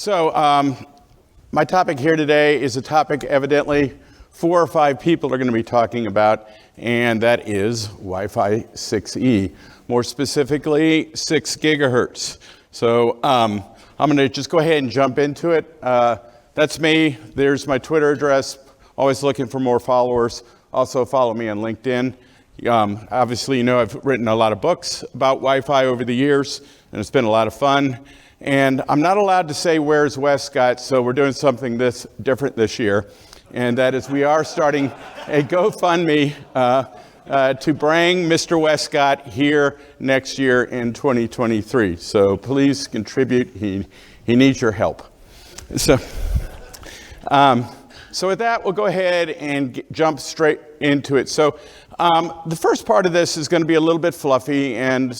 My topic here today is a topic evidently 4 or 5 people are going to be talking about, and that is Wi-Fi 6E, more specifically 6 gigahertz. So I'm going to just go ahead and jump into it. That's me. There's my Twitter address. Always looking for more followers. Also follow me on LinkedIn. Obviously, you know I've written a lot of books about Wi-Fi over the years, and it's been a lot of fun. And I'm not allowed to say where's Westcott, so we're doing something different this year. And that is we are starting a GoFundMe to bring Mr. Westcott here next year in 2023. So please contribute. He needs your help. So with that, we'll go ahead and jump straight into it. So the first part of this is going to be a little bit fluffy and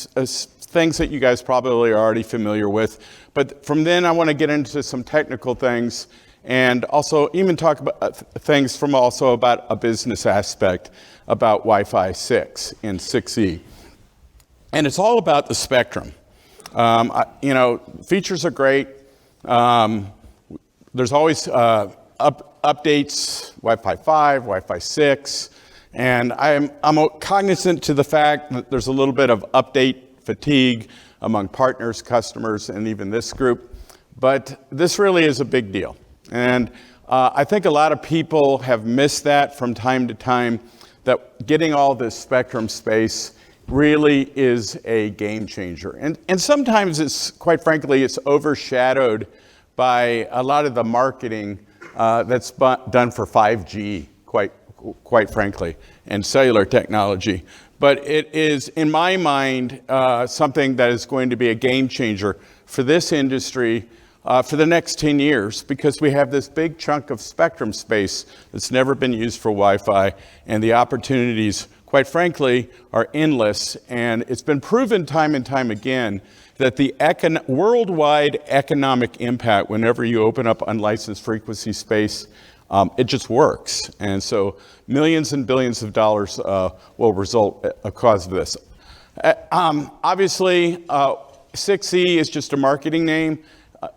things that you guys probably are already familiar with. But from then, I want to get into some technical things and also even talk about things from also about a business aspect about Wi-Fi 6 and 6E. And it's all about the spectrum. Features are great. There's always updates, Wi-Fi 5, Wi-Fi 6, and I'm cognizant to the fact that there's a little bit of update fatigue among partners, customers, and even this group, but this really is a big deal. And I think a lot of people have missed that from time to time, that getting all this spectrum space really is a game changer. And sometimes it's, quite frankly, it's overshadowed by a lot of the marketing that's done for 5G, quite frankly, and cellular technology. But it is, in my mind, something that is going to be a game changer for this industry for the next 10 years, because we have this big chunk of spectrum space that's never been used for Wi-Fi, and the opportunities, quite frankly, are endless. And it's been proven time and time again that the worldwide economic impact whenever you open up unlicensed frequency space, it just works. And so millions and billions of dollars will result because of this. Obviously, 6E is just a marketing name.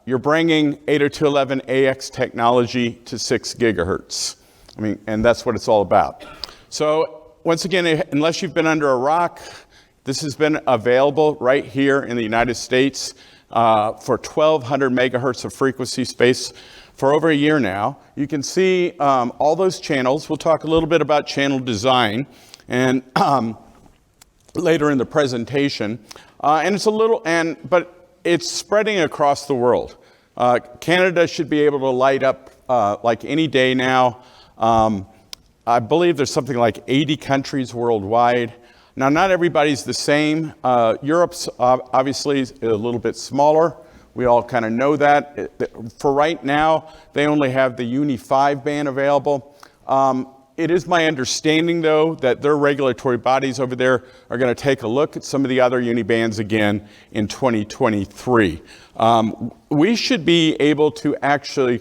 You're bringing 802.11ax technology to 6 gigahertz. And that's what it's all about. So once again, unless you've been under a rock, this has been available right here in the United States for 1,200 megahertz of frequency space for over a year now. You can see all those channels. We'll talk a little bit about channel design and later in the presentation. But it's spreading across the world. Canada should be able to light up like any day now. I believe there's something like 80 countries worldwide. Now, not everybody's the same. Europe's obviously a little bit smaller. We all kind of know that. For right now, they only have the Uni 5 band available. It is my understanding, though, that their regulatory bodies over there are going to take a look at some of the other Uni bands again in 2023. We should be able to actually,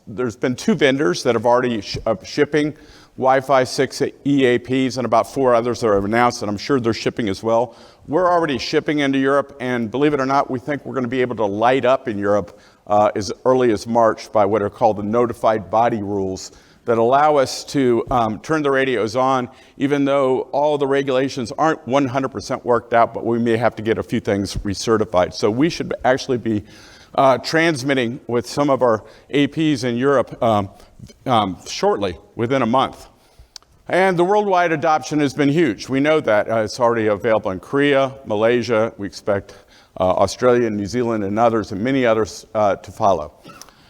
there's been 2 vendors that have already shipping Wi-Fi 6 EAPs, and about 4 others that are announced, and I'm sure they're shipping as well. We're already shipping into Europe, and believe it or not, we think we're going to be able to light up in Europe as early as March by what are called the notified body rules that allow us to turn the radios on, even though all the regulations aren't 100% worked out, but we may have to get a few things recertified. So we should actually be transmitting with some of our APs in Europe shortly, within a month. And the worldwide adoption has been huge. We know that. It's already available in Korea, Malaysia. We expect Australia, New Zealand, and others, and many others to follow.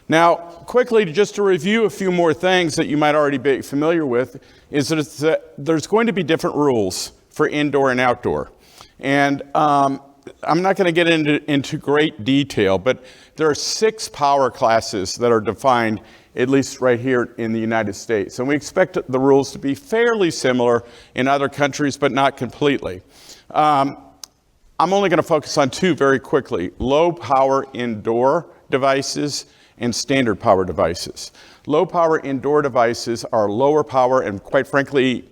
Now, quickly, just to review a few more things that you might already be familiar with, is that there's going to be different rules for indoor and outdoor. And I'm not going to get into great detail, but there are 6 power classes that are defined, at least right here in the United States. And we expect the rules to be fairly similar in other countries, but not completely. I'm only going to focus on 2 very quickly: low power indoor devices and standard power devices. Low power indoor devices are lower power, and quite frankly,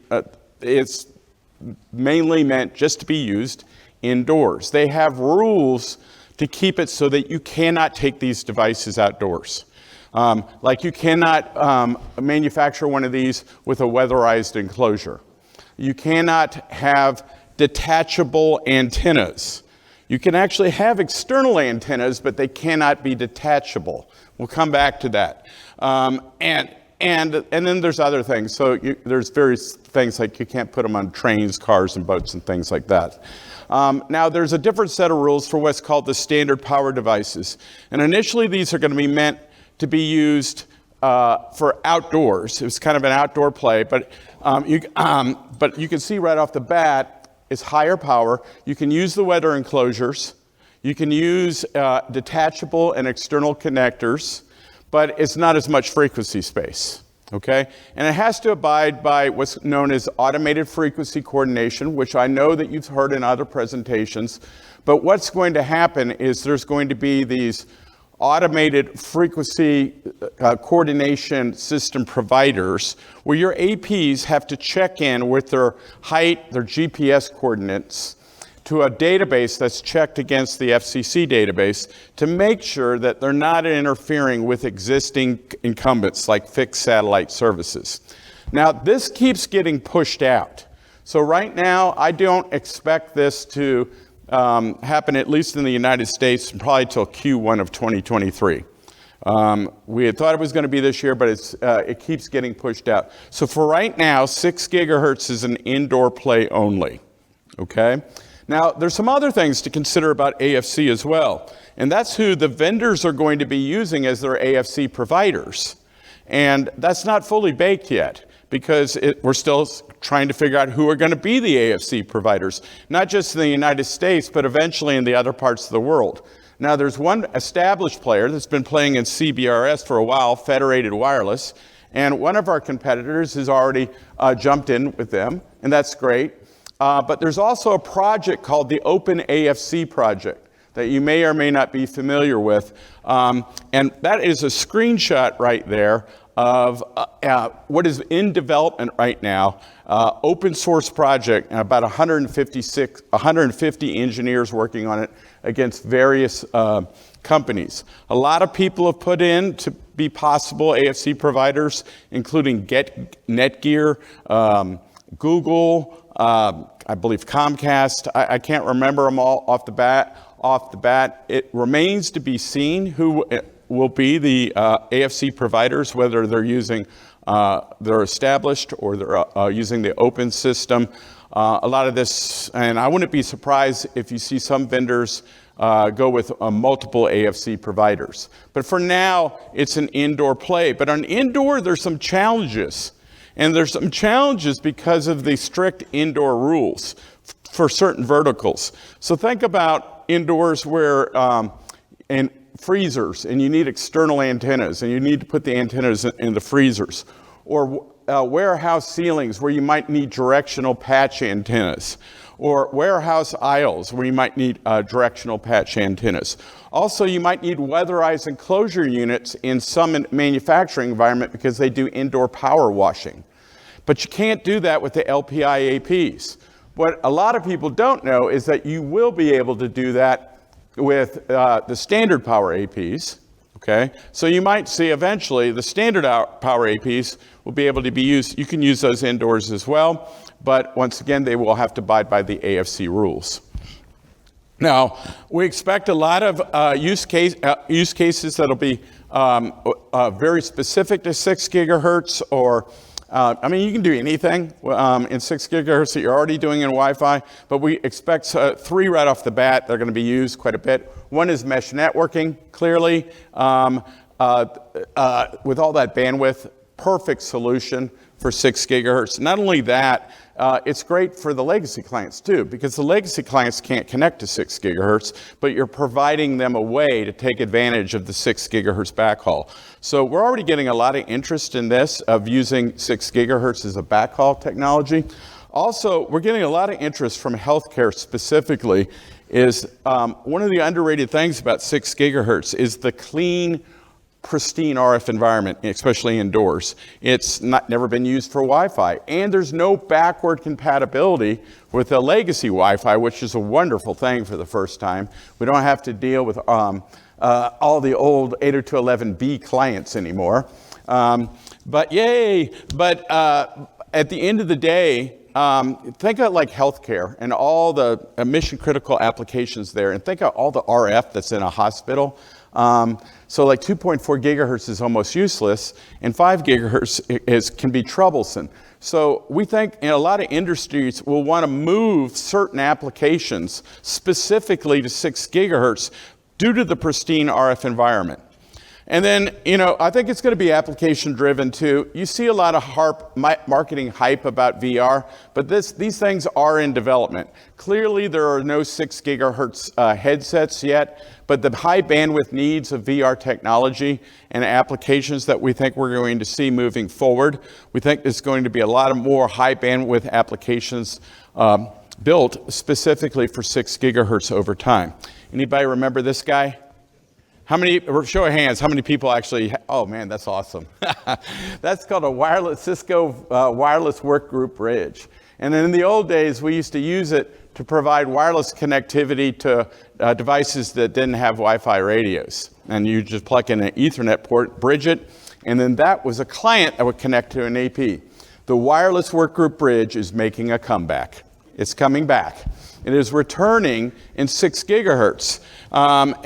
it's mainly meant just to be used indoors. They have rules to keep it so that you cannot take these devices outdoors. Like you cannot manufacture one of these with a weatherized enclosure. You cannot have detachable antennas. You can actually have external antennas, but they cannot be detachable. We'll come back to that. And then there's other things. So there's various things like you can't put them on trains, cars, and boats and things like that. Now there's a different set of rules for what's called the standard power devices. And initially these are going to be meant to be used for outdoors. It was kind of an outdoor play, but you can see right off the bat, it's higher power. You can use the weather enclosures. You can use detachable and external connectors, but it's not as much frequency space, okay? And it has to abide by what's known as automated frequency coordination, which I know that you've heard in other presentations. But what's going to happen is there's going to be these automated frequency coordination system providers where your APs have to check in with their height, their GPS coordinates, to a database that's checked against the FCC database to make sure that they're not interfering with existing incumbents like fixed satellite services. Now, this keeps getting pushed out. So right now, I don't expect this to happen, at least in the United States, probably till Q1 of 2023. We had thought it was going to be this year, but it keeps getting pushed out. So for right now, 6 gigahertz is an indoor play only, okay? Now, there's some other things to consider about AFC as well, and that's who the vendors are going to be using as their AFC providers. And that's not fully baked yet, because we're still trying to figure out who are going to be the AFC providers, not just in the United States, but eventually in the other parts of the world. Now, there's one established player that's been playing in CBRS for a while, Federated Wireless, and one of our competitors has already jumped in with them, and that's great. But there's also a project called the Open AFC project that you may or may not be familiar with, and that is a screenshot right there of what is in development right now, open source project, and about 150 engineers working on it against various companies. A lot of people have put in to be possible AFC providers, including Netgear, Google, I believe Comcast. I can't remember them all off the bat. It remains to be seen who will be the AFC providers, whether they're using, they're established or they're using the open system. A lot of this, and I wouldn't be surprised if you see some vendors go with multiple AFC providers. But for now, it's an indoor play. But on indoor, there's some challenges. And there's some challenges because of the strict indoor rules for certain verticals. So think about indoors where, in freezers, and you need external antennas, and you need to put the antennas in the freezers. Or warehouse ceilings where you might need directional patch antennas. Or warehouse aisles where you might need directional patch antennas. Also, you might need weatherized enclosure units in some manufacturing environment because they do indoor power washing. But you can't do that with the LPI APs. What a lot of people don't know is that you will be able to do that with the standard power APs. Okay, so you might see eventually the standard power APs will be able to be used. You can use those indoors as well, but once again, they will have to abide by the AFC rules. Now, we expect a lot of use cases that'll be very specific to 6 gigahertz, or I mean, you can do anything in 6 gigahertz that you're already doing in Wi-Fi, but we expect 3 right off the bat that are going to be used quite a bit. One is mesh networking, clearly, with all that bandwidth, perfect solution for 6 gigahertz. Not only that, it's great for the legacy clients too, because the legacy clients can't connect to 6 gigahertz, but you're providing them a way to take advantage of the 6 gigahertz backhaul. So we're already getting a lot of interest in this, of using 6 gigahertz as a backhaul technology. Also, we're getting a lot of interest from healthcare specifically. Is one of the underrated things about 6 gigahertz is the clean pristine RF environment, especially indoors. It's never been used for Wi-Fi, and there's no backward compatibility with the legacy Wi-Fi, which is a wonderful thing for the first time. We don't have to deal with all the old 802.11b clients anymore. But yay! But at the end of the day, think of like healthcare and all the mission critical applications there, and think of all the RF that's in a hospital. So like 2.4 gigahertz is almost useless, and 5 gigahertz can be troublesome. So we think in a lot of industries will want to move certain applications specifically to 6 gigahertz due to the pristine RF environment. And then, I think it's going to be application driven too. You see a lot of marketing hype about VR, but these things are in development. Clearly, there are no 6 gigahertz headsets yet, but the high bandwidth needs of VR technology and applications that we think we're going to see moving forward, we think there's going to be a lot of more high bandwidth applications built specifically for 6 gigahertz over time. Anybody remember this guy? How many, show of hands, how many people actually, oh man, that's awesome. That's called a Cisco wireless workgroup bridge. And then in the old days, we used to use it to provide wireless connectivity to devices that didn't have Wi-Fi radios. And you just plug in an Ethernet port, bridge it, and then that was a client that would connect to an AP. The wireless workgroup bridge is making a comeback. It's coming back. It is returning in 6 gigahertz.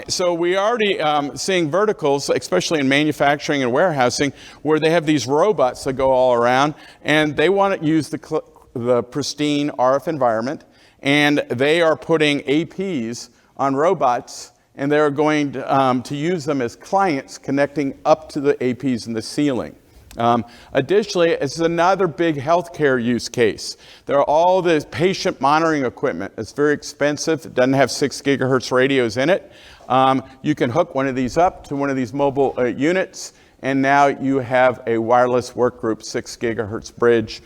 So we already seeing verticals, especially in manufacturing and warehousing, where they have these robots that go all around, and they want to use the pristine RF environment, and they are putting APs on robots, and they're going to use them as clients connecting up to the APs in the ceiling. Additionally, it's another big healthcare use case. There are all this patient monitoring equipment. It's very expensive. It doesn't have 6 gigahertz radios in it. You can hook one of these up to one of these mobile units, and now you have a wireless workgroup 6 gigahertz bridge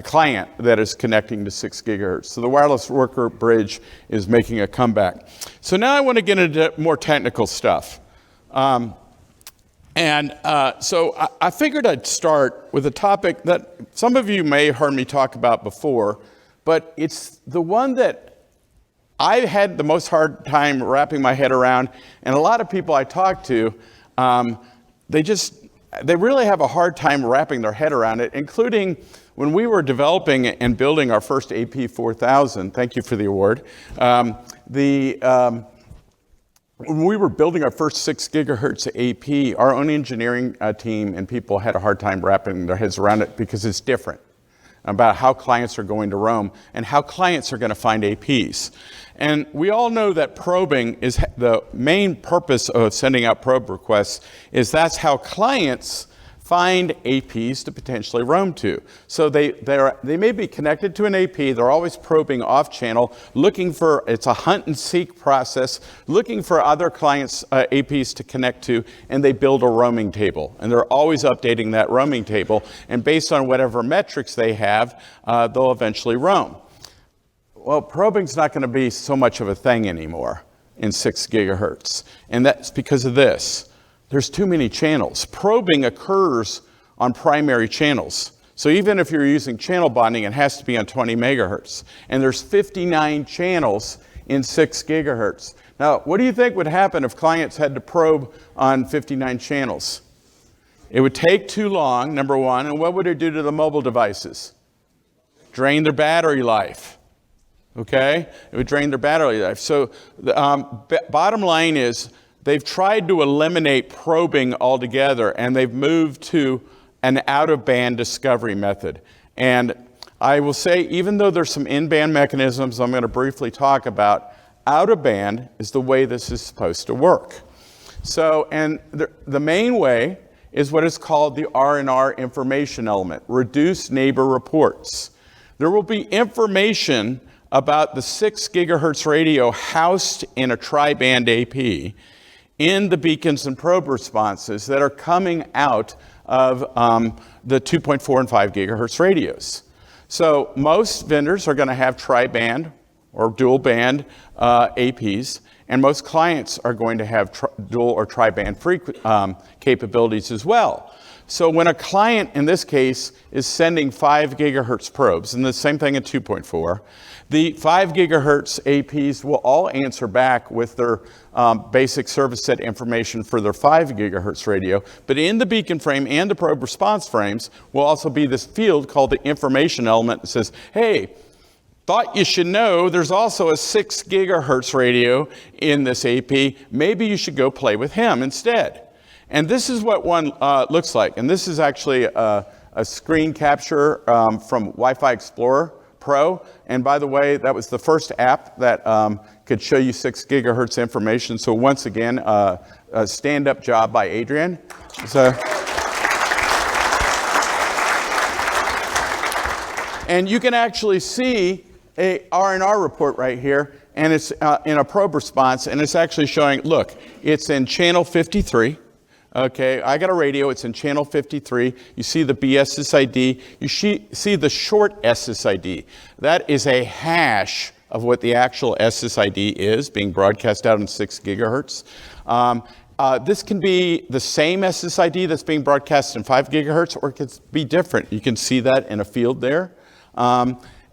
client that is connecting to 6 gigahertz. So the wireless workgroup bridge is making a comeback. So now I want to get into more technical stuff. So I figured I'd start with a topic that some of you may have heard me talk about before, but it's the one that I had the most hard time wrapping my head around, and a lot of people I talk to, they really have a hard time wrapping their head around it, including when we were developing and building our first AP4000, thank you for the award, when we were building our first 6 gigahertz AP, our own engineering team and people had a hard time wrapping their heads around it because it's different about how clients are going to roam and how clients are going to find APs. And we all know that probing is the main purpose of sending out probe requests, is that's how clients find APs to potentially roam to. So they may be connected to an AP, they're always probing off channel, looking for, it's a hunt and seek process, looking for other clients' APs to connect to, and they build a roaming table. And they're always updating that roaming table, and based on whatever metrics they have, they'll eventually roam. Well, probing's not gonna be so much of a thing anymore in 6 gigahertz, and that's because of this. There's too many channels. Probing occurs on primary channels. So even if you're using channel bonding, it has to be on 20 megahertz. And there's 59 channels in 6 gigahertz. Now, what do you think would happen if clients had to probe on 59 channels? It would take too long, number one, and what would it do to the mobile devices? Drain their battery life. Okay? It would drain their battery life. So the bottom line is, they've tried to eliminate probing altogether, and they've moved to an out-of-band discovery method. And I will say, even though there's some in-band mechanisms I'm going to briefly talk about, out-of-band is the way this is supposed to work. So, and the main way is what is called the R&R information element, reduced neighbor reports. There will be information about the 6 gigahertz radio housed in a tri-band AP in the beacons and probe responses that are coming out of the 2.4 and 5 gigahertz radios. So most vendors are going to have tri-band or dual band APs, and most clients are going to have dual or tri-band capabilities as well. So when a client, in this case, is sending 5 gigahertz probes, and the same thing at 2.4, the 5 gigahertz APs will all answer back with their basic service set information for their 5 gigahertz radio. But in the beacon frame and the probe response frames will also be this field called the information element that says, hey, thought you should know there's also a 6 gigahertz radio in this AP. Maybe you should go play with him instead. And this is what one looks like. And this is actually a screen capture from Wi-Fi Explorer Pro. And by the way, that was the first app that could show you 6 gigahertz information. So once again, a stand-up job by Adrian. And you can actually see a R&R report right here, and it's in a probe response, and it's actually showing, look, it's in channel 53. Okay, I got a radio, it's in channel 53. You see the BSSID, you see the short SSID. That is a hash of what the actual SSID is being broadcast out in 6 gigahertz. This can be the same SSID that's being broadcast in 5 gigahertz, or it could be different. You can see that in a field there.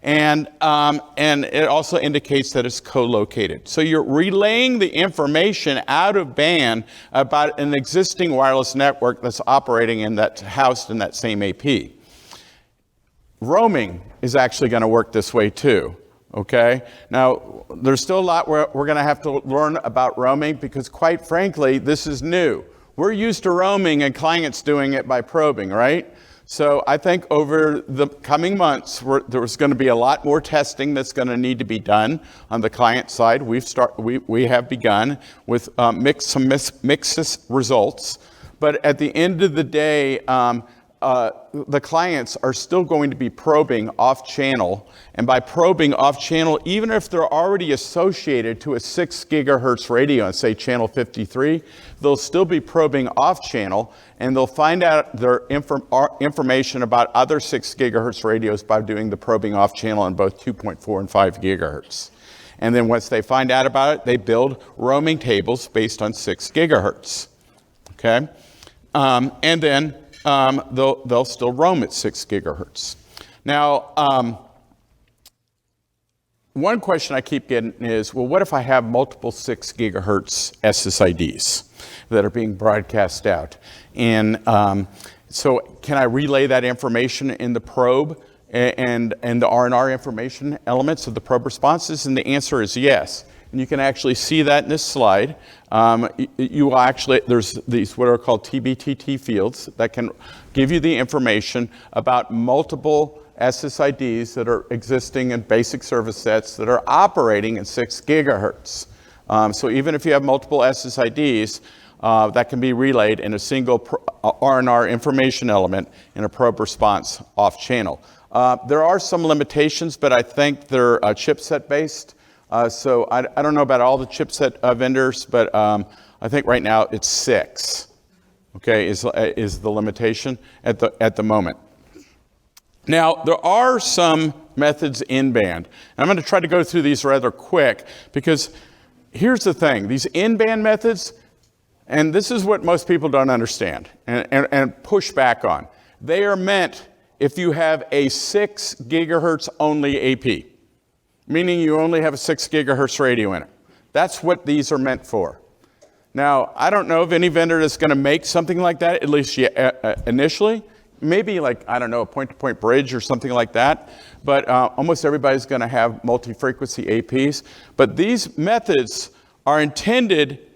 And it also indicates that it's co-located. So you're relaying the information out of band about an existing wireless network that's operating in that, housed in that same AP. Roaming is actually going to work this way too. Okay? Now, there's still a lot we're going to have to learn about roaming because, quite frankly, this is new. We're used to roaming and clients doing it by probing, right? So I think over the coming months, there's going to be a lot more testing that's going to need to be done on the client side. We have begun with mixed results, but at the end of the day, the clients are still going to be probing off-channel, and by probing off-channel, even if they're already associated to a 6 gigahertz radio on, say, channel 53, they'll still be probing off-channel, and they'll find out their information about other 6 gigahertz radios by doing the probing off-channel on both 2.4 and 5 gigahertz. And then once they find out about it, they build roaming tables based on 6 gigahertz. Okay? And then they'll still roam at 6 gigahertz. Now, one question I keep getting is, well, what if I have multiple 6 gigahertz SSIDs that are being broadcast out? And so can I relay that information in the probe and the R&R information elements of the probe responses? And the answer is yes. And you can actually see that in this slide. You will actually, there's these what are called TBTT fields that can give you the information about multiple SSIDs that are existing in basic service sets that are operating at 6 gigahertz. So even if you have multiple SSIDs, that can be relayed in a single R&R information element in a probe response off-channel. There are some limitations, but I think they're chipset based. So I don't know about all the chipset vendors, but I think right now it's 6. Okay, is the limitation at the moment. Now there are some methods in band. I'm going to try to go through these rather quick because here's the thing: these in band methods, and this is what most people don't understand and push back on. They are meant if you have a 6 gigahertz only AP. Meaning you only have a 6 gigahertz radio in it. That's what these are meant for. Now, I don't know of any vendor that's going to make something like that, at least initially. Maybe like, I don't know, a point-to-point bridge or something like that. But almost everybody's going to have multi-frequency APs. But these methods are intended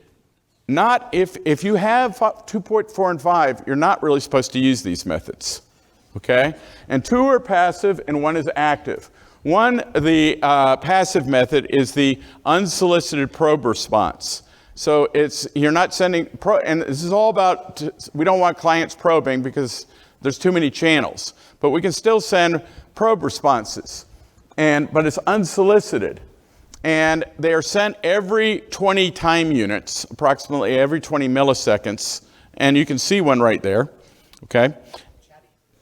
not, if you have 2.4 and 5, you're not really supposed to use these methods. Okay? And 2 are passive and 1 is active. One, the passive method is the unsolicited probe response. So you're not sending, and this is all about, we don't want clients probing because there's too many channels, but we can still send probe responses, but it's unsolicited. And they are sent every 20 time units, approximately every 20 milliseconds, and you can see one right there, okay?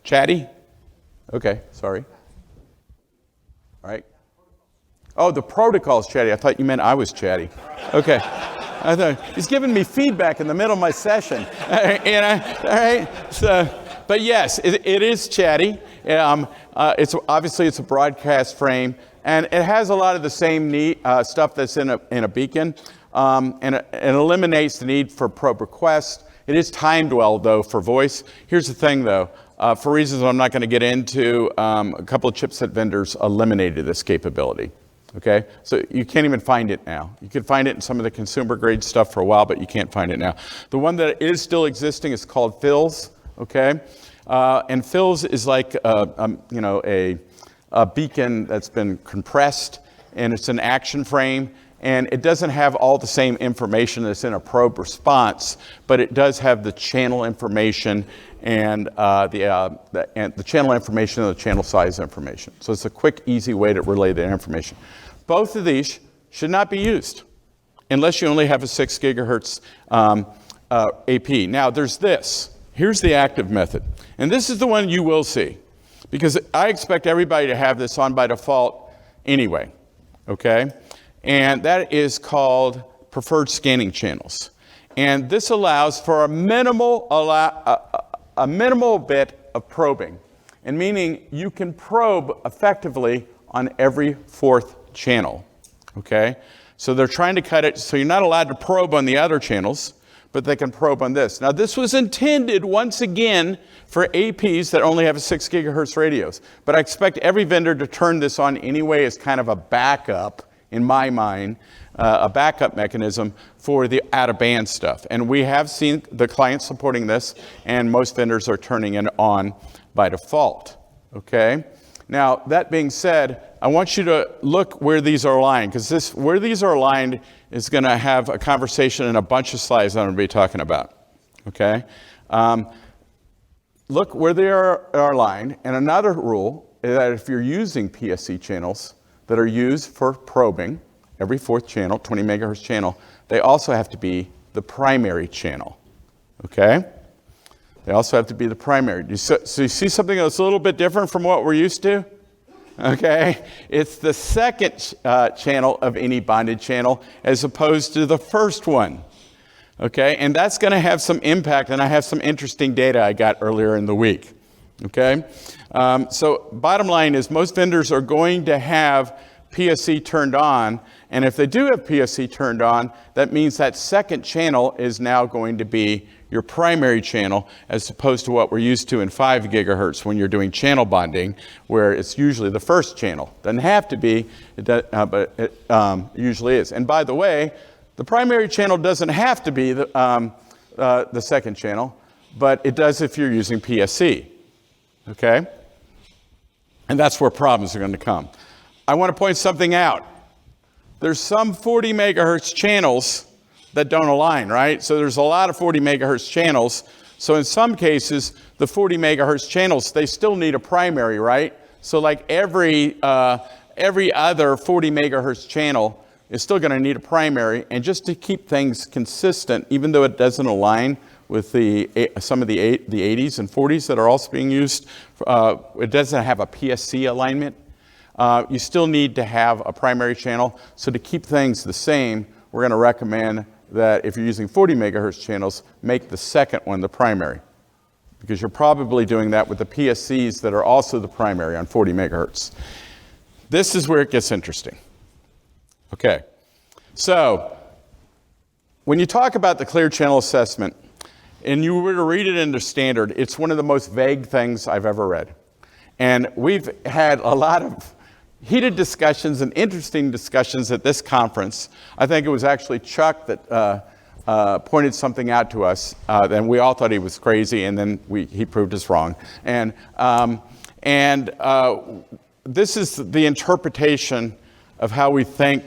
Chatty? Okay, sorry. All right. Oh, the protocol's chatty. I thought you meant I was chatty. Okay. I thought he's giving me feedback in the middle of my session. All right. So, but yes, it is chatty. It's obviously it's a broadcast frame, and it has a lot of the same stuff that's in a beacon, and it eliminates the need for probe request. It is timed well though for voice. Here's the thing though. For reasons I'm not going to get into, a couple of chipset vendors eliminated this capability. Okay, so you can't even find it now. You could find it in some of the consumer grade stuff for a while, but you can't find it now. The one that is still existing is called FILS. Okay, and FILS is like a beacon that's been compressed, and it's an action frame, and it doesn't have all the same information that's in a probe response, but it does have the channel information and the channel information and the channel size information. So it's a quick, easy way to relay that information. Both of these should not be used unless you only have a 6 gigahertz AP. Now there's this. Here's the active method. And this is the one you will see, because I expect everybody to have this on by default anyway, okay? And that is called preferred scanning channels. And this allows for a minimal bit of probing, and meaning you can probe effectively on every 4th channel, okay? So they're trying to cut it, so you're not allowed to probe on the other channels, but they can probe on this. Now this was intended, once again, for APs that only have a 6 gigahertz radios, but I expect every vendor to turn this on anyway as kind of a backup, in my mind, a backup mechanism for the out-of-band stuff. And we have seen the clients supporting this, and most vendors are turning it on by default, okay? Now, that being said, I want you to look where these are aligned, because where these are aligned is going to have a conversation and a bunch of slides I'm going to be talking about, okay? Look where they are aligned, and another rule is that if you're using PSC channels that are used for probing, every 4th channel, 20 megahertz channel, they also have to be the primary channel, okay? They also have to be the primary. So you see something that's a little bit different from what we're used to? Okay, it's the second channel of any bonded channel as opposed to the first one. Okay, and that's going to have some impact, and I have some interesting data I got earlier in the week. Okay, so bottom line is most vendors are going to have PSC turned on, and if they do have PSC turned on, that means that second channel is now going to be your primary channel, as opposed to what we're used to in 5 gigahertz when you're doing channel bonding, where it's usually the first channel. Doesn't have to be, but it usually is. And by the way, the primary channel doesn't have to be the second channel, but it does if you're using PSC, okay? And that's where problems are going to come. I want to point something out. There's some 40 megahertz channels that don't align, right? So there's a lot of 40 megahertz channels. So in some cases, the 40 megahertz channels, they still need a primary, right? So like every other 40 megahertz channel is still going to need a primary. And just to keep things consistent, even though it doesn't align with some of the 80s and 40s that are also being used, it doesn't have a PSC alignment. You still need to have a primary channel. So to keep things the same, we're going to recommend that if you're using 40 megahertz channels, make the second one the primary, because you're probably doing that with the PSCs that are also the primary on 40 megahertz. This is where it gets interesting. Okay, so when you talk about the clear channel assessment, and you were to read it into standard, it's one of the most vague things I've ever read. And we've had a lot of heated discussions and interesting discussions at this conference. I think it was actually Chuck that pointed something out to us, and we all thought he was crazy, and then he proved us wrong. And this is the interpretation of how we think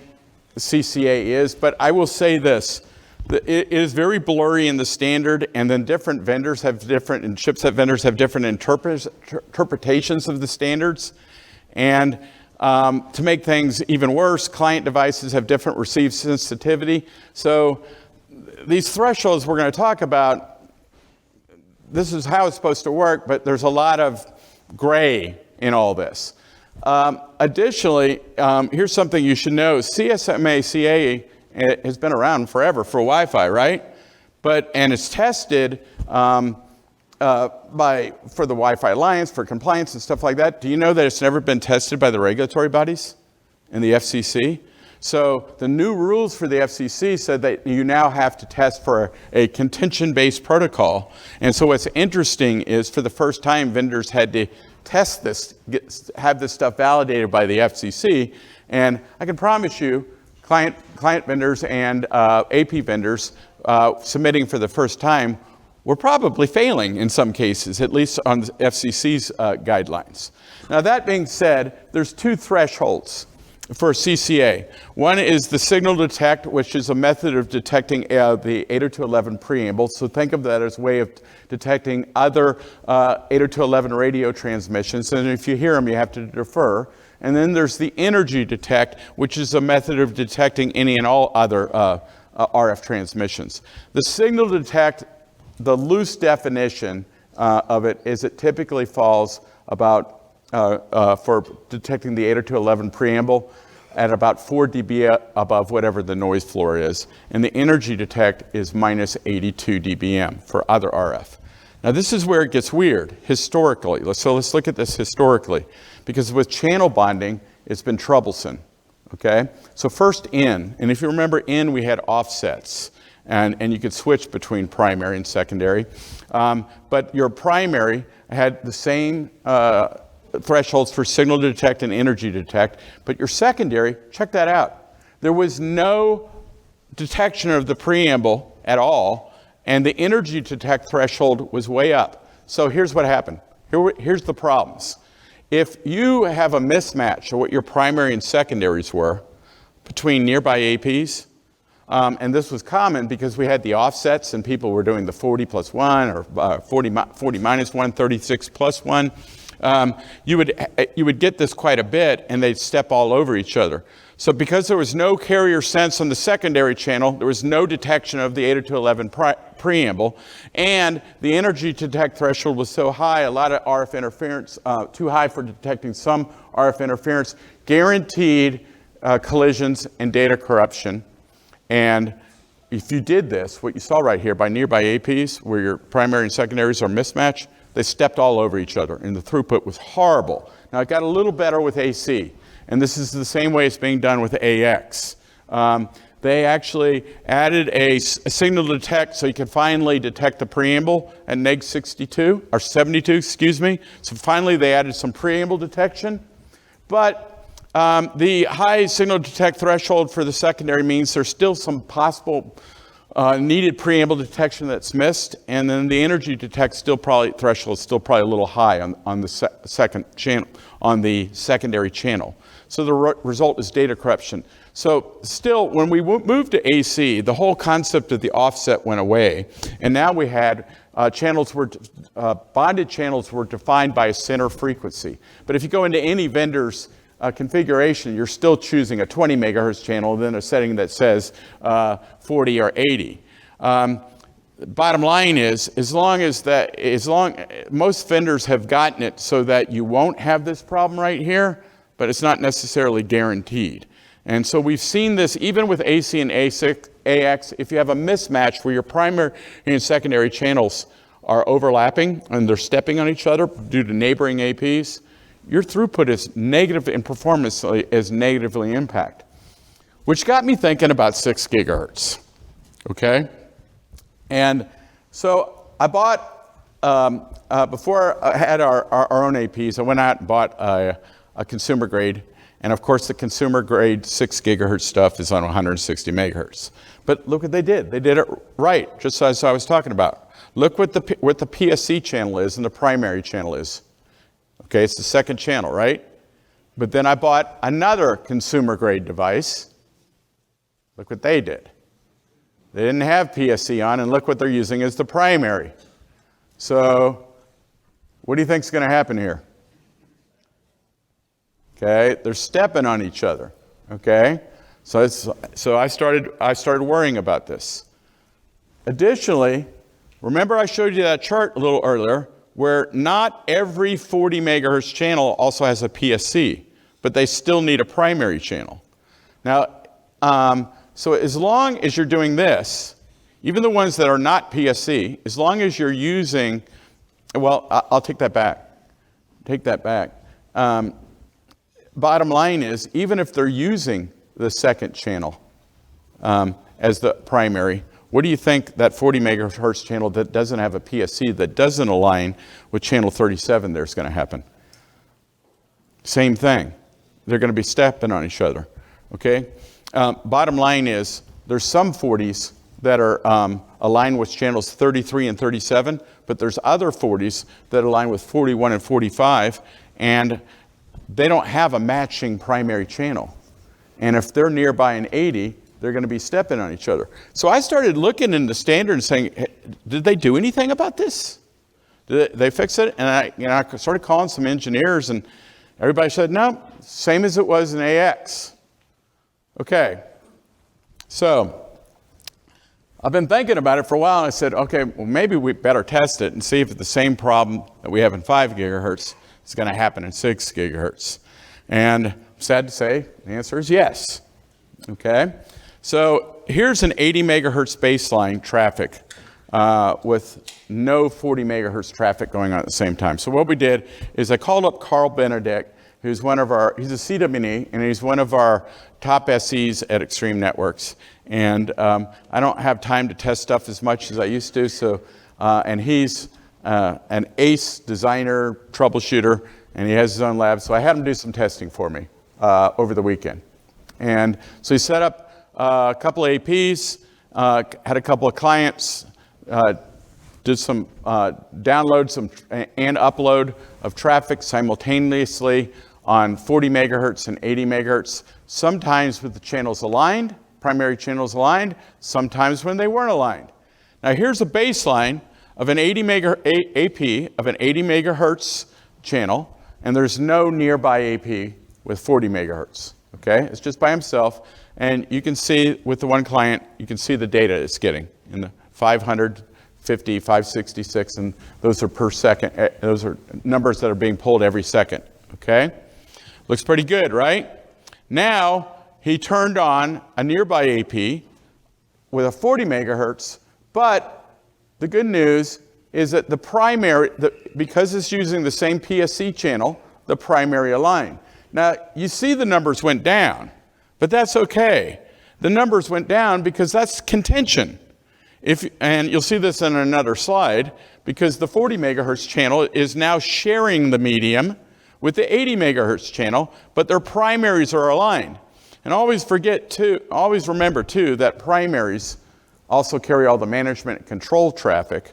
CCA is, but I will say this. It is very blurry in the standard, and then different vendors have different, and chipset vendors have different interpretations of the standards. And to make things even worse, client devices have different receive sensitivity. So these thresholds we're going to talk about, this is how it's supposed to work, but there's a lot of gray in all this. Additionally, here's something you should know. CSMA-CA has been around forever for Wi-Fi, right? And it's tested for the Wi-Fi Alliance, for compliance and stuff like that. Do you know that it's never been tested by the regulatory bodies and the FCC? So the new rules for the FCC said that you now have to test for a contention-based protocol. And so what's interesting is for the first time, vendors had to test this, have this stuff validated by the FCC. And I can promise you, client vendors and AP vendors submitting for the first time were probably failing in some cases, at least on the FCC's guidelines. Now that being said, there's two thresholds for CCA. One is the signal detect, which is a method of detecting the 802.11 preamble. So think of that as a way of detecting other 802.11 radio transmissions. And if you hear them, you have to defer. And then there's the energy detect, which is a method of detecting any and all other RF transmissions. The signal detect, the loose definition of it is it typically falls about for detecting the 802.11 preamble at about 4 dB above whatever the noise floor is. And the energy detect is minus 82 dBm for other RF. Now this is where it gets weird historically. So let's look at this historically, because with channel bonding, it's been troublesome, okay? So first in, and if you remember in, we had offsets. And you could switch between primary and secondary. But your primary had the same thresholds for signal detect and energy detect, but your secondary, check that out. There was no detection of the preamble at all, and the energy detect threshold was way up. So here's what happened. Here's the problems. If you have a mismatch of what your primary and secondaries were between nearby APs, and this was common because we had the offsets and people were doing the 40 plus 1 or 40 minus 1, 36 plus 1. You would get this quite a bit, and they'd step all over each other. So because there was no carrier sense on the secondary channel, there was no detection of the 802.11 preamble, and the energy detect threshold was so high, a lot of RF interference, too high for detecting some RF interference, guaranteed collisions and data corruption. And if you did this, what you saw right here by nearby APs, where your primary and secondaries are mismatched, they stepped all over each other, and the throughput was horrible. Now, it got a little better with AC, and this is the same way it's being done with AX. They actually added a signal detect so you can finally detect the preamble at neg 62, or 72, excuse me. So finally, they added some preamble detection. But the high signal detect threshold for the secondary means there's still some possible needed preamble detection that's missed, and then the energy detect threshold is still probably a little high on the second channel, on the secondary channel. So the result is data corruption. So still, when we moved to AC, the whole concept of the offset went away, and now we had bonded channels were defined by a center frequency. But if you go into any vendor's configuration, you're still choosing a 20 megahertz channel, then a setting that says 40 or 80. Bottom line is, most vendors have gotten it so that you won't have this problem right here, but it's not necessarily guaranteed. And so we've seen this even with AC and AX. If you have a mismatch where your primary and secondary channels are overlapping and they're stepping on each other due to neighboring APs, your throughput is negative and performance is negatively impacted. Which got me thinking about 6 gigahertz, okay? And so I bought, before I had our own APs, I went out and bought a consumer grade. And of course, the consumer grade 6 gigahertz stuff is on 160 megahertz. But look what they did. They did it right, just as I was talking about. Look what the PSC channel is and the primary channel is. Okay, it's the second channel, right? But then I bought another consumer grade device. Look what they did. They didn't have PSC on, and look what they're using as the primary. So what do you think is going to happen here? Okay, they're stepping on each other. Okay, so I started worrying about this. Additionally, remember I showed you that chart a little earlier where not every 40 megahertz channel also has a PSC. but they still need a primary channel. Now, so as long as you're doing this, even the ones that are not PSC, as long as you're using, well, I'll take that back. Take that back. Bottom line is, even if they're using the second channel as the primary, what do you think that 40 megahertz channel that doesn't have a PSC, that doesn't align with channel 37, there's going to happen? Same thing. They're going to be stepping on each other. Okay? Bottom line is, there's some 40s that are aligned with channels 33 and 37, but there's other 40s that align with 41 and 45, and they don't have a matching primary channel. And if they're nearby an 80, they're going to be stepping on each other. So I started looking in the standard and saying, hey, did they do anything about this? Did they fix it? And I started calling some engineers, and everybody said, no, same as it was in AX. Okay, so I've been thinking about it for a while, and I said, okay, well, maybe we better test it and see if the same problem that we have in 5 gigahertz is going to happen in 6 gigahertz. And I'm sad to say, the answer is yes. Okay, so here's an 80 megahertz baseline traffic with no 40 megahertz traffic going on at the same time. So what we did is I called up Carl Benedict, who's he's a CWE, and he's one of our top SEs at Extreme Networks. And I don't have time to test stuff as much as I used to, so, and he's an ace designer, troubleshooter, and he has his own lab, so I had him do some testing for me over the weekend. And so he set up a couple of APs, had a couple of clients, did some download and upload of traffic simultaneously on 40 megahertz and 80 megahertz, sometimes with the channels aligned, primary channels aligned, sometimes when they weren't aligned. Now here's a baseline of an 80 AP of an 80 megahertz channel, and there's no nearby AP with 40 megahertz. Okay, it's just by himself, and you can see with the one client, you can see the data it's getting in the 550, 566, and those are per second. Those are numbers that are being pulled every second. Okay, looks pretty good, right? Now he turned on a nearby AP with a 40 megahertz, but the good news is that the primary, because it's using the same PSC channel, the primary aligned. Now, you see the numbers went down, but that's okay. The numbers went down because that's contention. And you'll see this in another slide, because the 40 megahertz channel is now sharing the medium with the 80 megahertz channel, but their primaries are aligned. And always remember too, that primaries also carry all the management and control traffic,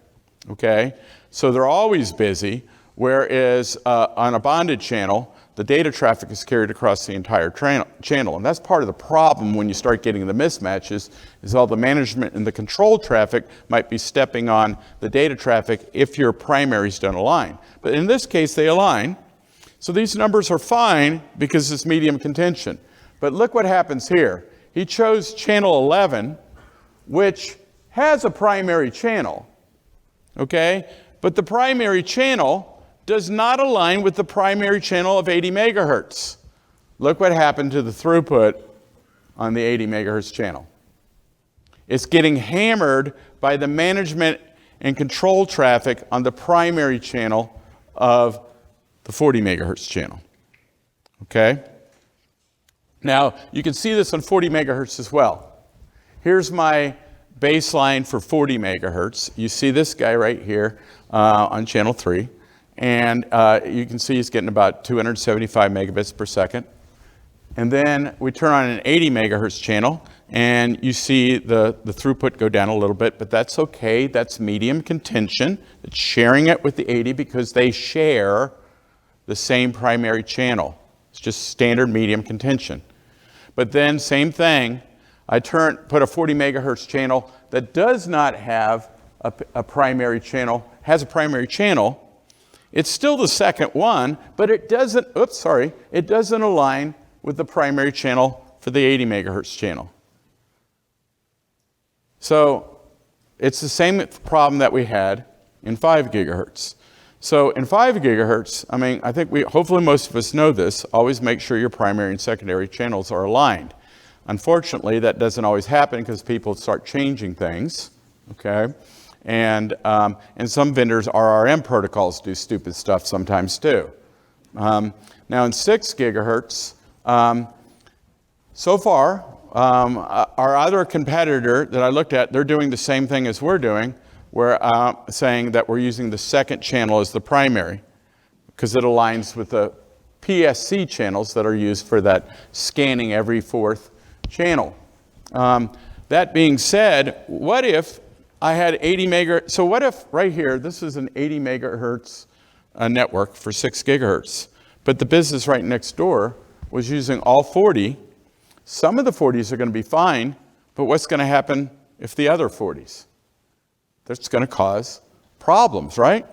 okay? So they're always busy, whereas on a bonded channel, the data traffic is carried across the entire channel. And that's part of the problem when you start getting the mismatches, is all the management and the control traffic might be stepping on the data traffic if your primaries don't align. But in this case, they align. So these numbers are fine because it's medium contention. But look what happens here. He chose channel 11, which has a primary channel, okay? But the primary channel does not align with the primary channel of 80 megahertz. Look what happened to the throughput on the 80 megahertz channel. It's getting hammered by the management and control traffic on the primary channel of the 40 megahertz channel. Okay? Now, you can see this on 40 megahertz as well. Here's my baseline for 40 megahertz. You see this guy right here on channel 3. And you can see he's getting about 275 megabits per second. And then we turn on an 80 megahertz channel, and you see the throughput go down a little bit, but that's okay. That's medium contention. It's sharing it with the 80 because they share the same primary channel. It's just standard medium contention. But then same thing, I put a 40 megahertz channel that does not have a primary channel, has a primary channel. It's still the second one, but it doesn't align with the primary channel for the 80 megahertz channel. So it's the same problem that we had in 5 gigahertz. So in 5 gigahertz, I mean, I think hopefully most of us know this, always make sure your primary and secondary channels are aligned. Unfortunately, that doesn't always happen because people start changing things, okay? And some vendors' RRM protocols do stupid stuff sometimes too. Now in 6 gigahertz, so far, our other competitor that I looked at, they're doing the same thing as we're doing. We're saying that we're using the second channel as the primary because it aligns with the PSC channels that are used for that scanning every 4th channel. That being said, what if I had 80 megahertz? So what if right here, this is an 80 megahertz network for 6 gigahertz, but the business right next door was using all 40. Some of the 40s are going to be fine, but what's going to happen if the other 40s? That's going to cause problems, right?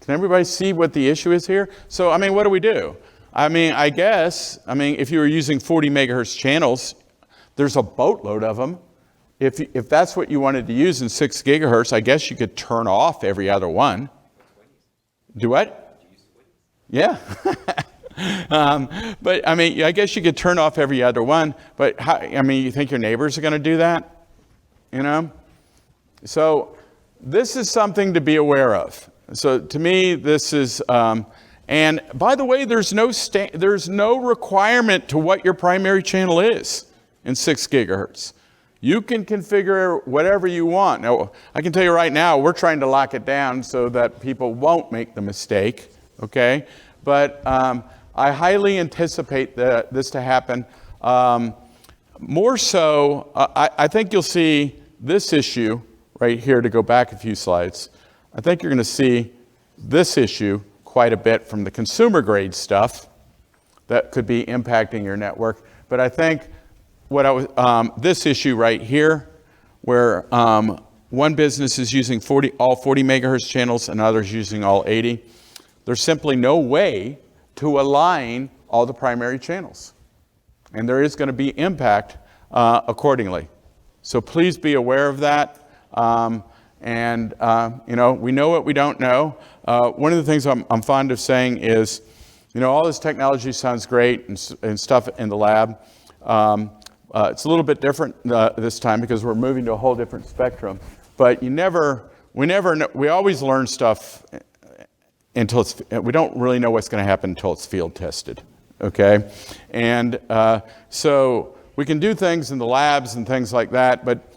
Can everybody see what the issue is here? So, I mean, what do? I mean, if you were using 40 megahertz channels, there's a boatload of them. If that's what you wanted to use in 6 gigahertz, I guess you could turn off every other one. Do what? Yeah. But, I mean, I guess you could turn off every other one, but you think your neighbors are going to do that? You know? So this is something to be aware of. So to me, this is, and by the way, there's no requirement to what your primary channel is in 6 gigahertz. You can configure whatever you want. Now, I can tell you right now, we're trying to lock it down so that people won't make the mistake, okay? But I highly anticipate this to happen. More so, I think you'll see this issue right here, to go back a few slides. I think you're going to see this issue quite a bit from the consumer grade stuff that could be impacting your network. But I think this issue right here, where one business is using all 40 megahertz channels and others using all 80, there's simply no way to align all the primary channels. And there is going to be impact accordingly. So please be aware of that. We know what we don't know. One of the things I'm fond of saying is, all this technology sounds great and stuff in the lab. It's a little bit different this time because we're moving to a whole different spectrum. But we always learn stuff until we don't really know what's going to happen until it's field tested. Okay, and so we can do things in the labs and things like that, but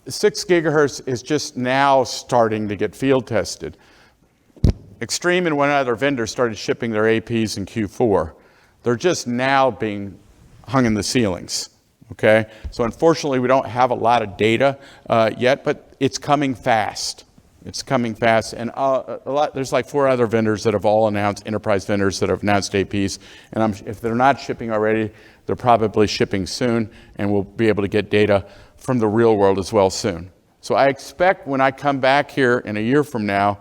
6 gigahertz is just now starting to get field tested. Extreme and one other vendor started shipping their APs in Q4. They're just now being hung in the ceilings, okay? So unfortunately, we don't have a lot of data yet, but it's coming fast. It's coming fast, and there's like 4 other vendors that have all announced, enterprise vendors that have announced APs, and if they're not shipping already, they're probably shipping soon, and we'll be able to get data from the real world as well soon. So I expect when I come back here in a year from now,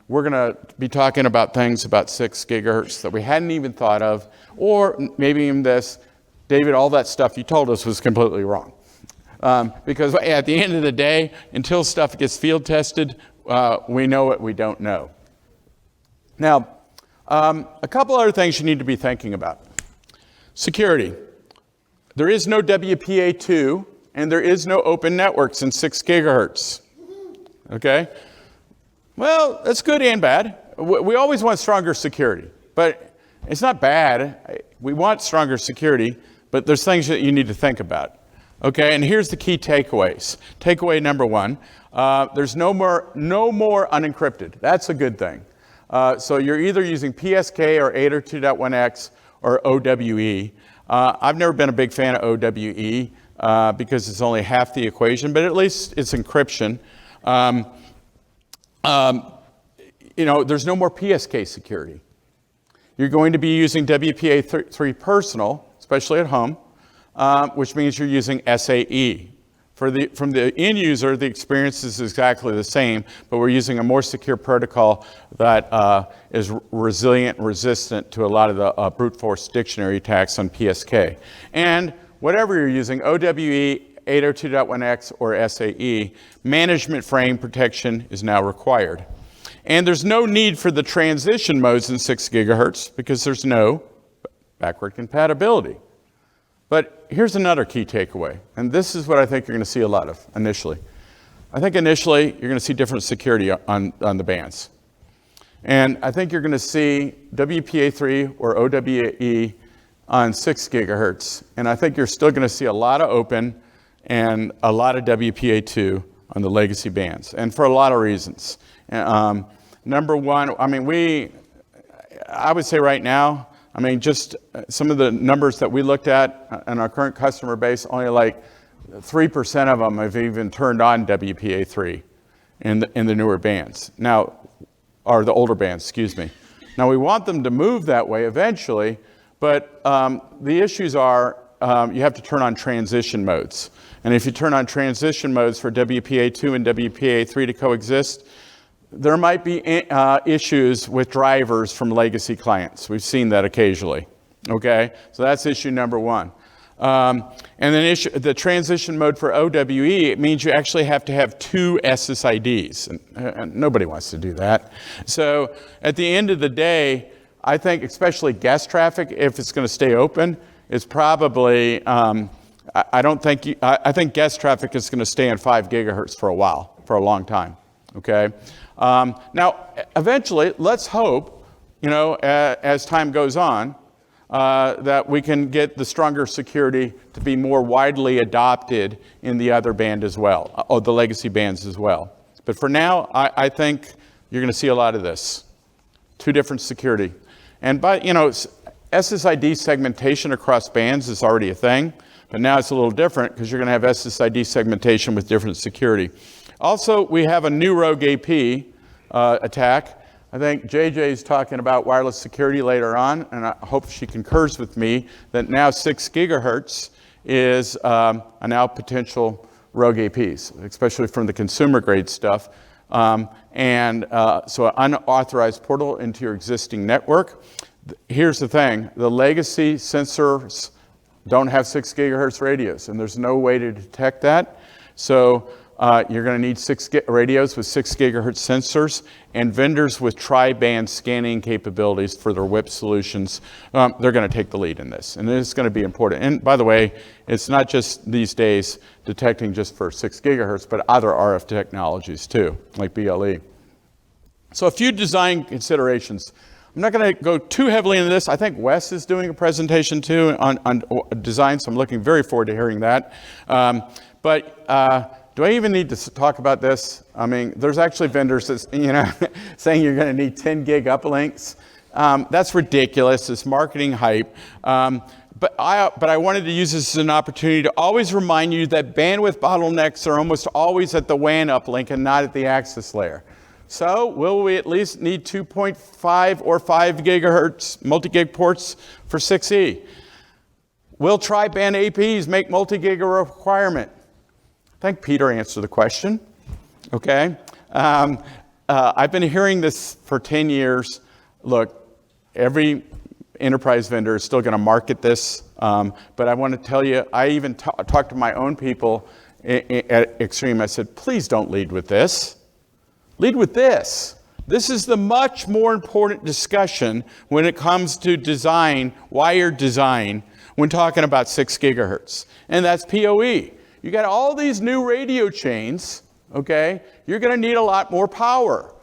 we're going to be talking about things about 6 gigahertz that we hadn't even thought of, or maybe even this, David, all that stuff you told us was completely wrong. Because at the end of the day, until stuff gets field tested, we know what we don't know. Now, a couple other things you need to be thinking about. Security. There is no WPA2, and there is no open networks in 6 gigahertz. Okay? Well, that's good and bad. We always want stronger security, but it's not bad. We want stronger security, but there's things that you need to think about. Okay, and here's the key takeaways. Takeaway number 1, there's no more unencrypted. That's a good thing. So you're either using PSK or 802.1x or OWE. I've never been a big fan of OWE because it's only half the equation, but at least it's encryption. There's no more PSK security. You're going to be using WPA3 personal, especially at home, which means you're using SAE. From the end user, the experience is exactly the same, but we're using a more secure protocol that is resilient and resistant to a lot of the brute force dictionary attacks on PSK. And whatever you're using, OWE, 802.1x, or SAE, management frame protection is now required. And there's no need for the transition modes in 6 gigahertz because there's no backward compatibility. But here's another key takeaway, and this is what I think you're going to see a lot of initially. I think initially you're going to see different security on the bands. And I think you're going to see WPA3 or OWE on 6 gigahertz. And I think you're still going to see a lot of open and a lot of WPA2 on the legacy bands, and for a lot of reasons. Number one, I mean, I would say right now, I mean, just some of the numbers that we looked at in our current customer base, only like 3% of them have even turned on WPA3 in the newer bands. Now, or the older bands, excuse me. Now, we want them to move that way eventually, but the issues are you have to turn on transition modes. And if you turn on transition modes for WPA2 and WPA3 to coexist, there might be issues with drivers from legacy clients. We've seen that occasionally, okay? So that's issue number one. And then the transition mode for OWE, it means you actually have to have 2 SSIDs, and nobody wants to do that. So at the end of the day, I think especially guest traffic, if it's going to stay open, is probably, I think guest traffic is going to stay in 5 gigahertz for a while, for a long time, okay? Now, eventually, let's hope, as time goes on, that we can get the stronger security to be more widely adopted in the other band as well, or the legacy bands as well. But for now, I think you're going to see a lot of this. 2 different security. And SSID segmentation across bands is already a thing, but now it's a little different because you're going to have SSID segmentation with different security. Also, we have a new rogue AP attack. I think JJ's talking about wireless security later on, and I hope she concurs with me that now 6 gigahertz is a now potential rogue APs, especially from the consumer grade stuff. So an unauthorized portal into your existing network. Here's the thing, the legacy sensors don't have 6 gigahertz radios, and there's no way to detect that. So you're going to need radios with 6 gigahertz sensors, and vendors with tri-band scanning capabilities for their WIP solutions, they're going to take the lead in this, and it's going to be important. And by the way, it's not just these days detecting just for 6 gigahertz, but other RF technologies too, like BLE. So a few design considerations. I'm not going to go too heavily into this. I think Wes is doing a presentation too on design, so I'm looking very forward to hearing that. Do I even need to talk about this? I mean, there's actually vendors that, saying you're going to need 10 gig uplinks. That's ridiculous. It's marketing hype. But I wanted to use this as an opportunity to always remind you that bandwidth bottlenecks are almost always at the WAN uplink and not at the access layer. So will we at least need 2.5 or 5 gigahertz multi-gig ports for 6E? Will tri-band APs make multi-gig a requirement? I think Peter answered the question, okay? I've been hearing this for 10 years. Look, every enterprise vendor is still going to market this, but I want to tell you, I even talked to my own people at Extreme. I said, please don't lead with this. Lead with this. This is the much more important discussion when it comes to design, wired design, when talking about 6 gigahertz, and that's PoE. You got all these new radio chains, okay? You're going to need a lot more power.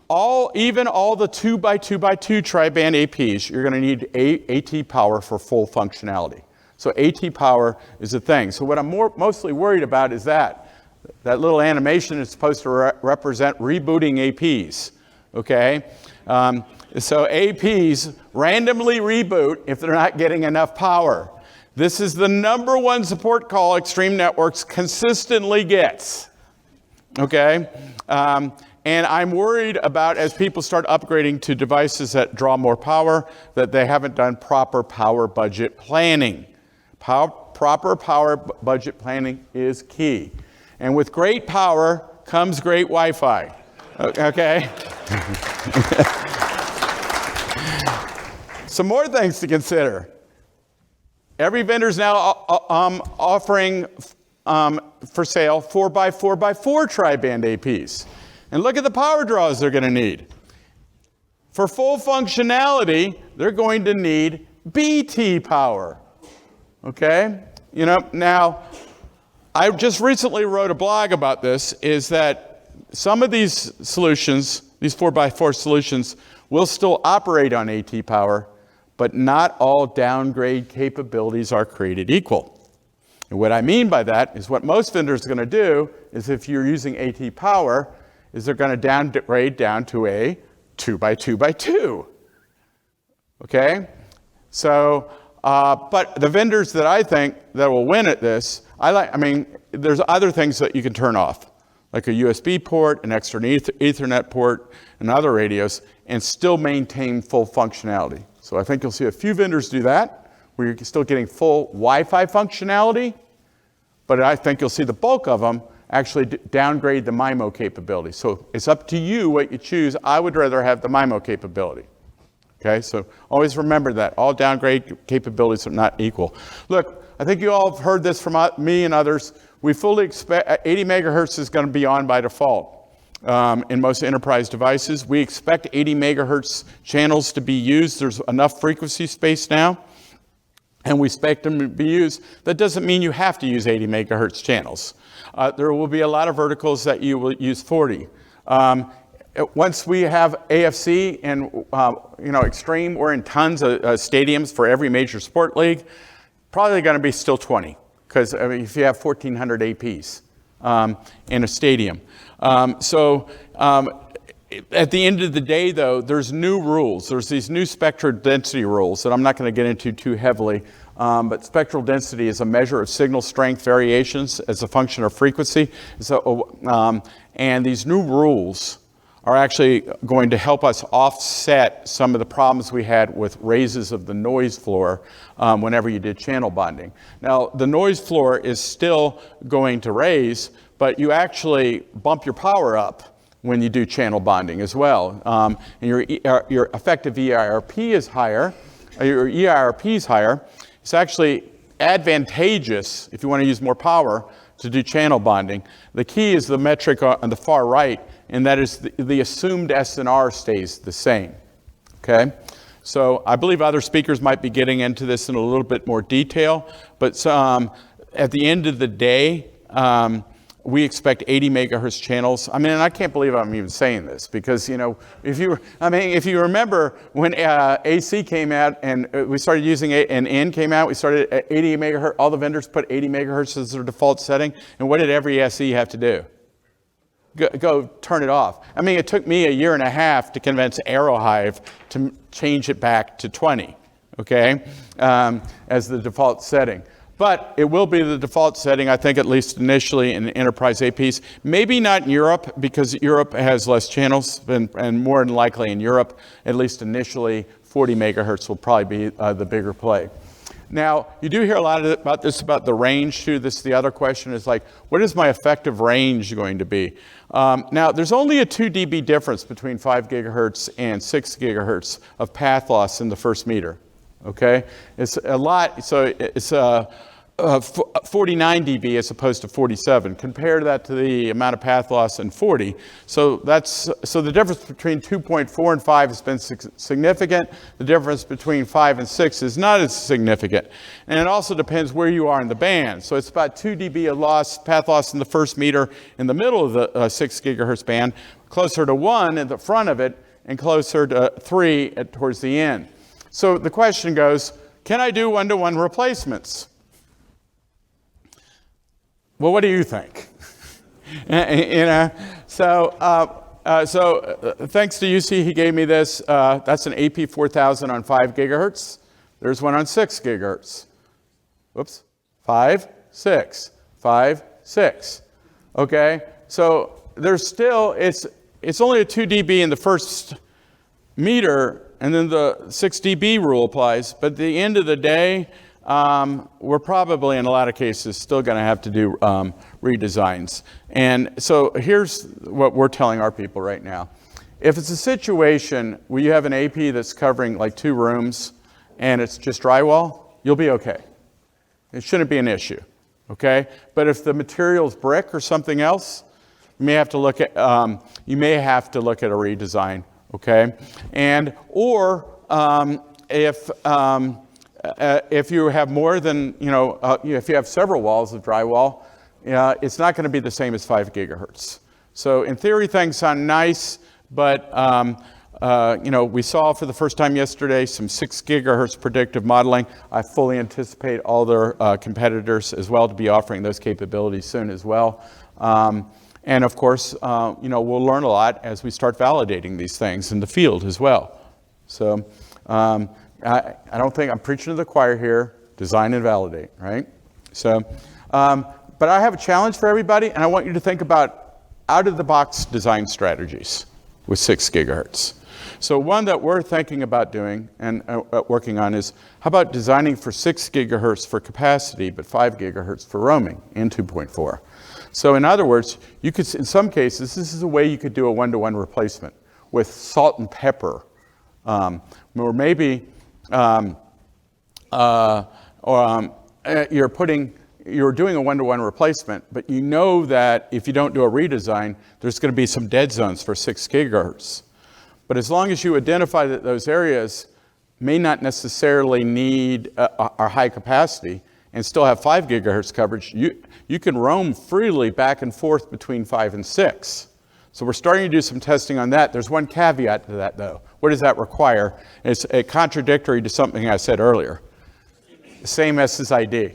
Even all the 2x2x2 tri-band APs, you're going to need AT power for full functionality. So AT power is a thing. So what I'm mostly worried about is that little animation is supposed to represent rebooting APs, okay? So APs randomly reboot if they're not getting enough power. This is the #1 support call Extreme Networks consistently gets, okay? And I'm worried about, as people start upgrading to devices that draw more power, that they haven't done proper power budget planning. Proper power budget planning is key. And with great power comes great Wi-Fi, okay? Some more things to consider. Every vendor is now offering for sale 4x4x4 tri-band APs. And look at the power draws they're going to need. For full functionality, they're going to need BT power. Okay? You know, now, I just recently wrote a blog about this, is that some of these solutions, these 4x4 solutions, will still operate on AT power, but not all downgrade capabilities are created equal. And what I mean by that is what most vendors are going to do is if you're using AT power, is they're going to downgrade down to a 2x2x2. Okay? So, but the vendors that I think that will win at this, there's other things that you can turn off, like a USB port, an external Ethernet port, and other radios, and still maintain full functionality. So I think you'll see a few vendors do that, where you're still getting full Wi-Fi functionality, but I think you'll see the bulk of them actually downgrade the MIMO capability. So it's up to you what you choose. I would rather have the MIMO capability. Okay, so always remember that. All downgrade capabilities are not equal. Look, I think you all have heard this from me and others. We fully expect 80 megahertz is going to be on by default in most enterprise devices. We expect 80 megahertz channels to be used. There's enough frequency space now, and we expect them to be used. That doesn't mean you have to use 80 megahertz channels. There will be a lot of verticals that you will use 40. Once we have AFC and Extreme, we're in tons of stadiums for every major sport league. Probably going to be still 20, because if you have 1,400 APs in a stadium. At the end of the day, though, there's new rules. There's these new spectral density rules that I'm not going to get into too heavily. But spectral density is a measure of signal strength variations as a function of frequency. And these new rules are actually going to help us offset some of the problems we had with raises of the noise floor whenever you did channel bonding. Now, the noise floor is still going to raise, but you actually bump your power up when you do channel bonding as well. And your effective EIRP is higher, your EIRP is higher. It's actually advantageous, if you want to use more power, to do channel bonding. The key is the metric on the far right, and that is the assumed SNR stays the same. Okay? So I believe other speakers might be getting into this in a little bit more detail, but at the end of the day, we expect 80 megahertz channels. I mean, and I can't believe I'm even saying this, because, if you remember when AC came out and we started using it and N came out, we started at 80 megahertz, all the vendors put 80 megahertz as their default setting. And what did every SE have to do? Go turn it off. I mean, it took me a year and a half to convince Aerohive to change it back to 20, okay, as the default setting. But it will be the default setting, I think, at least initially in enterprise APs. Maybe not in Europe, because Europe has less channels, and more than likely in Europe, at least initially, 40 megahertz will probably be the bigger play. Now, you do hear a lot about this, about the range too. The other question is like, what is my effective range going to be? Now, there's only a 2 dB difference between 5 gigahertz and 6 gigahertz of path loss in the first meter. Okay, it's a lot. So it's 49 dB as opposed to 47. Compare that to the amount of path loss in 40. So the difference between 2.4 and 5 has been significant. The difference between 5 and 6 is not as significant. And it also depends where you are in the band. So it's about 2 dB of loss, path loss in the first meter in the middle of the 6 gigahertz band, closer to 1 at the front of it, and closer to 3 towards the end. So the question goes, can I do one-to-one replacements? Well, what do you think? So thanks to UC, he gave me this. That's an AP4000 on 5 gigahertz. There's one on 6 gigahertz. Whoops. 5, 6, 5, 6. Okay. So there's still, it's only a 2 dB in the first meter, and then the 6 dB rule applies. But at the end of the day, we're probably, in a lot of cases, still going to have to do redesigns. And so here's what we're telling our people right now. If it's a situation where you have an AP that's covering like 2 rooms and it's just drywall, you'll be okay. It shouldn't be an issue, okay? But if the material's brick or something else, you may have to look at a redesign, okay? And or if you have more than, if you have several walls of drywall, it's not going to be the same as 5 gigahertz. So in theory, things sound nice, but we saw for the first time yesterday some 6 gigahertz predictive modeling. I fully anticipate all their competitors as well to be offering those capabilities soon as well. And of course, we'll learn a lot as we start validating these things in the field as well. So I don't think I'm preaching to the choir here. Design and validate, right? So, but I have a challenge for everybody, and I want you to think about out-of-the-box design strategies with 6 gigahertz. So one that we're thinking about doing and working on is, how about designing for 6 gigahertz for capacity, but 5 gigahertz for roaming in 2.4? So in other words, you could, in some cases, this is a way you could do a one-to-one replacement with salt and pepper, or maybe you're doing a one-to-one replacement, but you know that if you don't do a redesign, there's going to be some dead zones for 6 gigahertz. But as long as you identify that those areas may not necessarily need our high capacity and still have 5 gigahertz coverage, you can roam freely back and forth between 5 and 6. So we're starting to do some testing on that. There's one caveat to that, though. What does that require? It's contradictory to something I said earlier. Same SSID.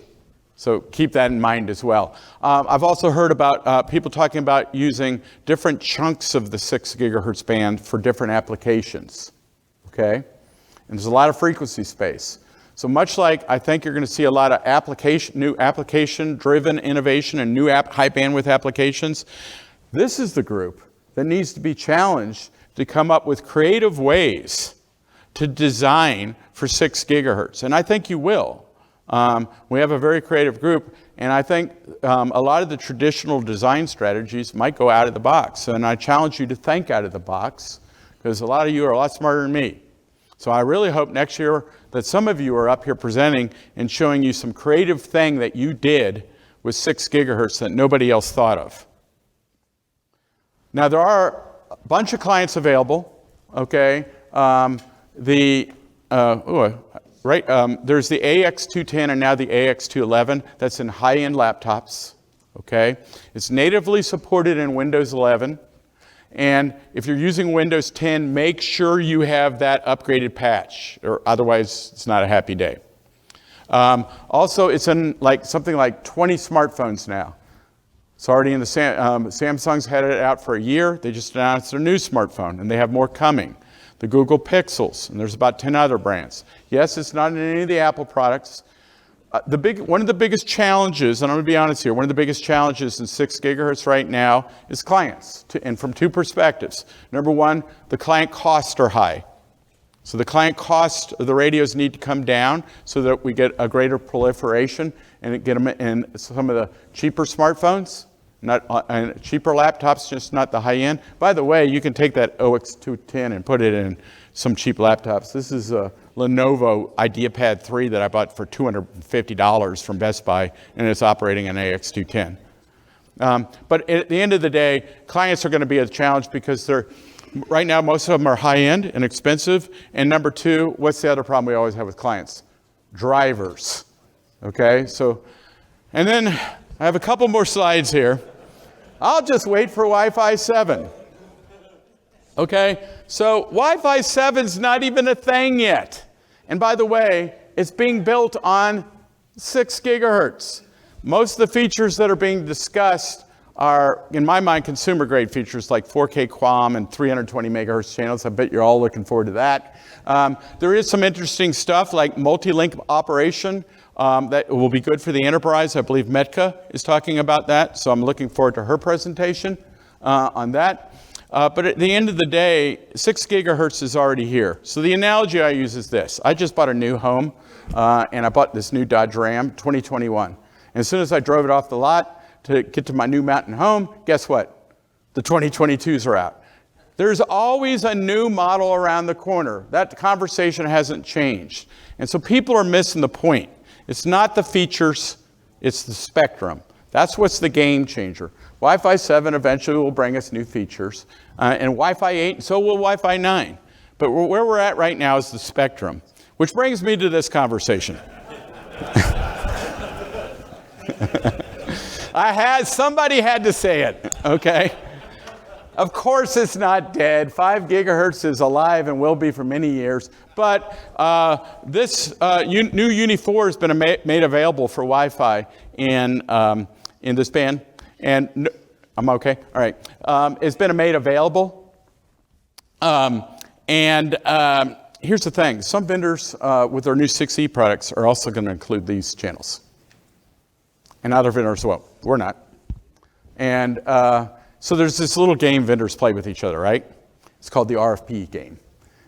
So keep that in mind as well. I've also heard about people talking about using different chunks of the 6 gigahertz band for different applications, okay? And there's a lot of frequency space. So much like I think you're going to see a lot of new application-driven innovation and new high bandwidth applications, this is the group that needs to be challenged to come up with creative ways to design for 6 gigahertz. And I think you will. We have a very creative group, and I think a lot of the traditional design strategies might go out of the box. And I challenge you to think out of the box, because a lot of you are a lot smarter than me. So I really hope next year that some of you are up here presenting and showing you some creative thing that you did with 6 gigahertz that nobody else thought of. Now, there are a bunch of clients available, okay? There's the AX210 and now the AX211. That's in high-end laptops, okay? It's natively supported in Windows 11. And if you're using Windows 10, make sure you have that upgraded patch, or otherwise it's not a happy day. Also, it's in something like 20 smartphones now. It's already in the Samsung's had it out for a year. They just announced their new smartphone, and they have more coming. The Google Pixels, and there's about 10 other brands. Yes, it's not in any of the Apple products. One of the biggest challenges, and I'm going to be honest here, one of the biggest challenges in 6 gigahertz right now is clients, and from two perspectives. Number one, the client costs are high. So the client cost of the radios need to come down so that we get a greater proliferation and get them in some of the cheaper smartphones. And cheaper laptops, just not the high end. By the way, you can take that OX210 and put it in some cheap laptops. This is a Lenovo IdeaPad 3 that I bought for $250 from Best Buy, and it's operating an AX210. But at the end of the day, clients are going to be a challenge because right now most of them are high end and expensive. And number two, what's the other problem we always have with clients? Drivers. Okay, so, and then I have a couple more slides here. I'll just wait for Wi-Fi 7. Okay, so Wi-Fi 7's not even a thing yet. And by the way, it's being built on 6 gigahertz. Most of the features that are being discussed are, in my mind, consumer-grade features like 4K QAM and 320 megahertz channels. I bet you're all looking forward to that. There is some interesting stuff like multi-link operation. That will be good for the enterprise. I believe Metka is talking about that, so I'm looking forward to her presentation on that. But at the end of the day, 6 gigahertz is already here. So the analogy I use is this. I just bought a new home, and I bought this new Dodge Ram 2021. And as soon as I drove it off the lot to get to my new mountain home, guess what? The 2022s are out. There's always a new model around the corner. That conversation hasn't changed. And so people are missing the point. It's not the features, it's the spectrum. That's what's the game changer. Wi-Fi 7 eventually will bring us new features, and Wi-Fi 8, and so will Wi-Fi 9. But where we're at right now is the spectrum, which brings me to this conversation. Somebody had to say it, okay? Of course it's not dead. 5 gigahertz is alive and will be for many years. But this new Uni 4 has been made available for Wi-Fi in this band. And I'm okay? All right. It's been made available. Here's the thing. Some vendors with their new 6E products are also going to include these channels. And other vendors won't. We're not. And so there's this little game vendors play with each other, right? It's called the RFP game.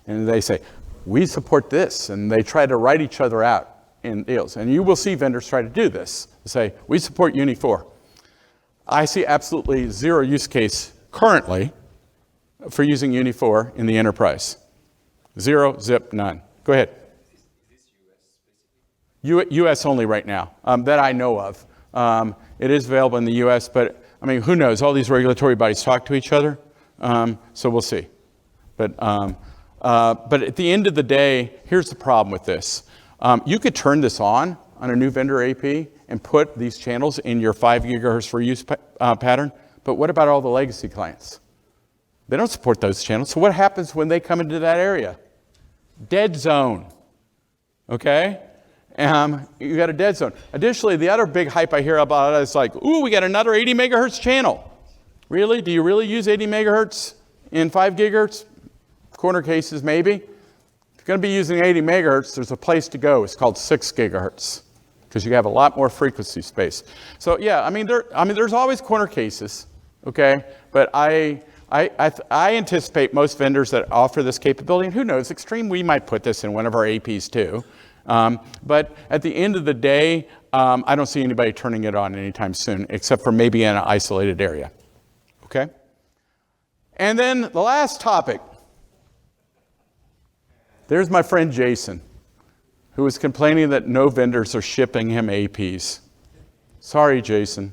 And they say, we support this. And they try to write each other out in deals. And you will see vendors try to do this. They say, we support Uni 4. I see absolutely zero use case currently for using Uni 4 in the enterprise. Zero, zip, none. Go ahead. Is this US only right now, that I know of. It is available in the US, but I mean, who knows? All these regulatory bodies talk to each other, so we'll see. But at the end of the day, here's the problem with this. You could turn this on a new vendor AP and put these channels in your 5 gigahertz for use pattern, but what about all the legacy clients? They don't support those channels, so what happens when they come into that area? Dead zone, okay? You got a dead zone. Additionally, the other big hype I hear about it is like, ooh, we got another 80 megahertz channel. Really? Do you really use 80 megahertz in 5 gigahertz? Corner cases, maybe. If you're going to be using 80 megahertz, there's a place to go. It's called 6 gigahertz because you have a lot more frequency space. So yeah, I mean, there's always corner cases, okay? But I anticipate most vendors that offer this capability, and who knows, Extreme, we might put this in one of our APs too. But at the end of the day, I don't see anybody turning it on anytime soon, except for maybe in an isolated area. Okay? And then the last topic. There's my friend Jason, who was complaining that no vendors are shipping him APs. Sorry, Jason.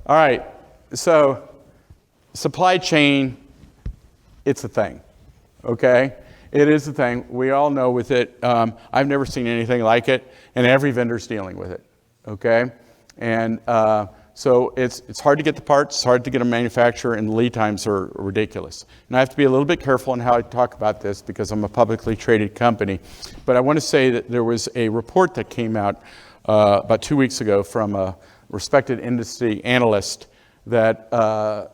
All right, so supply chain, it's a thing, okay? It is a thing. We all know with it. I've never seen anything like it, and every vendor's dealing with it, okay? And so it's hard to get the parts, it's hard to get a manufacturer, and the lead times are ridiculous. And I have to be a little bit careful in how I talk about this because I'm a publicly traded company. But I want to say that there was a report that came out about 2 weeks ago from a respected industry analyst that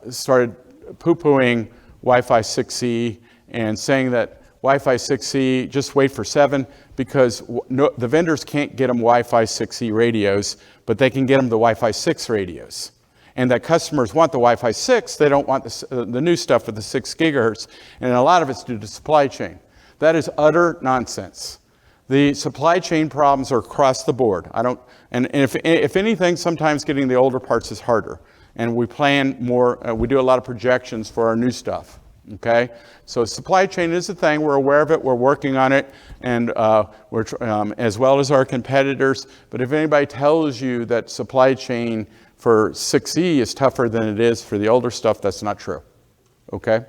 started poo-pooing Wi-Fi 6E and saying that Wi-Fi 6E, just wait for 7, because the vendors can't get them Wi-Fi 6E radios, but they can get them the Wi-Fi 6 radios. And that customers want the Wi-Fi 6, they don't want the new stuff with the 6 gigahertz, and a lot of it's due to supply chain. That is utter nonsense. The supply chain problems are across the board. And if anything, sometimes getting the older parts is harder. And we plan more, we do a lot of projections for our new stuff. Okay, so supply chain is a thing. We're aware of it. We're working on it, and as well as our competitors. But if anybody tells you that supply chain for 6E is tougher than it is for the older stuff, that's not true. Okay,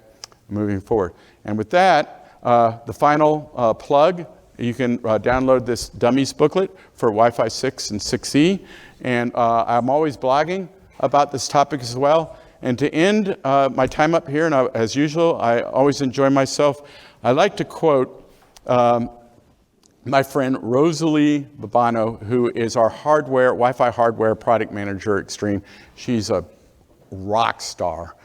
moving forward. And with that, the final plug, you can download this dummies booklet for Wi-Fi 6 and 6E. And I'm always blogging about this topic as well. And to end my time up here, and as usual, I always enjoy myself, I like to quote my friend Rosalie Babano, who is our Wi-Fi hardware product manager at Extreme. She's a rock star.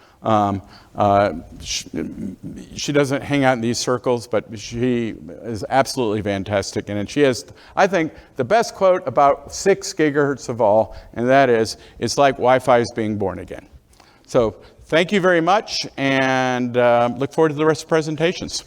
She doesn't hang out in these circles, but she is absolutely fantastic. And she has, I think, the best quote about 6 gigahertz of all, and that is, it's like Wi-Fi is being born again. So thank you very much, and look forward to the rest of the presentations.